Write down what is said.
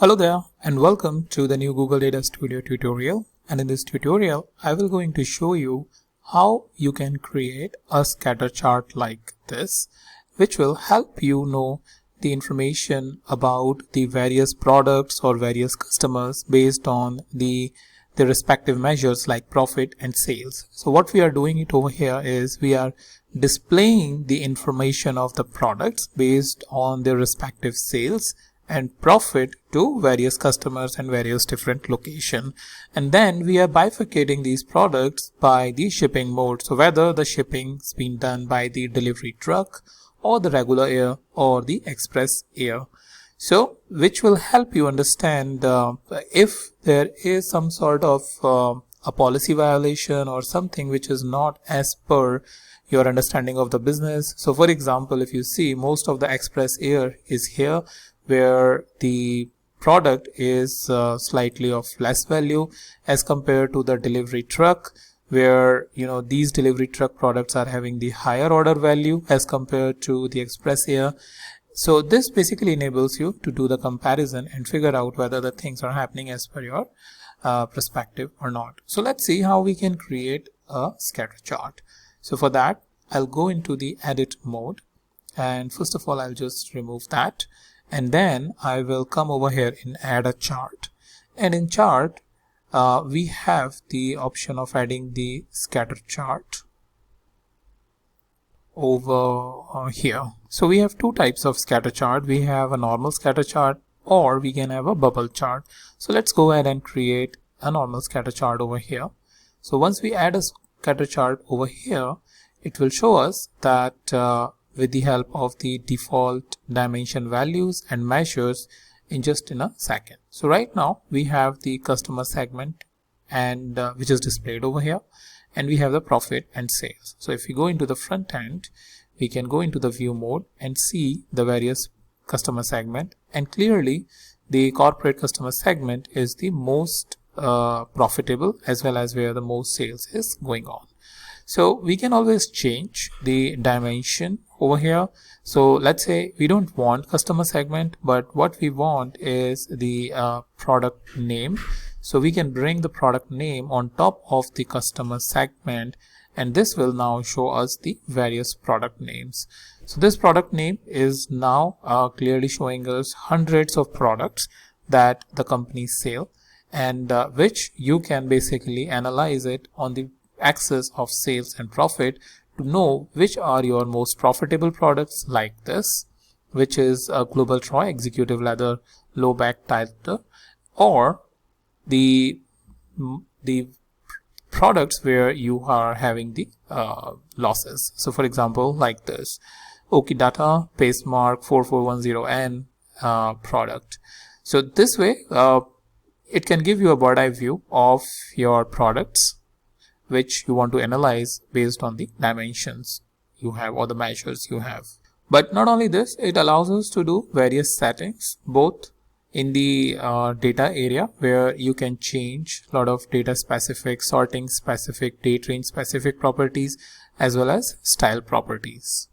Hello there and welcome to the new Google Data Studio tutorial. And in this tutorial, I will going to show you how you can create a scatter chart like this, which will help you know the information about the various products or various customers based on the respective measures like profit and sales. So what we are doing it over here is we are displaying the information of the products based on their respective sales and profit to various customers and various different location, and then we are bifurcating these products by the shipping mode, so whether the shipping's been done by the delivery truck or the regular air or the express air. So which will help you understand if there is some sort of a policy violation or something which is not as per your understanding of the business. So for example, if you see, most of the express air is here where the product is slightly of less value as compared to the delivery truck, where these delivery truck products are having the higher order value as compared to the express air. So this basically enables you to do the comparison and figure out whether the things are happening as per your perspective or not. So let's see how we can create a scatter chart. So for that, I'll go into the edit mode, and first of all I'll just remove that, and then I will come over here and add a chart. And in chart we have the option of adding the scatter chart over here. So we have two types of scatter chart. We have a normal scatter chart, or we can have a bubble chart. So let's go ahead and create a normal scatter chart over here. So once we add a scatter chart over here, it will show us that with the help of the default dimension values and measures in a second. So right now we have the customer segment, and which is displayed over here, and we have the profit and sales. So if we go into the front end, we can go into the view mode and see the various customer segment, and clearly the corporate customer segment is the most profitable as well as where the most sales is going on. So we can always change the dimension over here. So let's say we don't want customer segment, but what we want is the product name. So we can bring the product name on top of the customer segment, and this will now show us the various product names. So this product name is now clearly showing us hundreds of products that the company sell, and which you can basically analyze it on the axis of sales and profit to know which are your most profitable products, like this, which is a Global Troy executive leather low back titer, or the products where you are having the losses. So for example, like this Okidata Pacemark 4410N product. So this way it can give you a bird's eye view of your products which you want to analyze based on the dimensions you have or the measures you have. But not only this, it allows us to do various settings, both in the data area, where you can change a lot of data specific, sorting specific, date range specific properties, as well as style properties.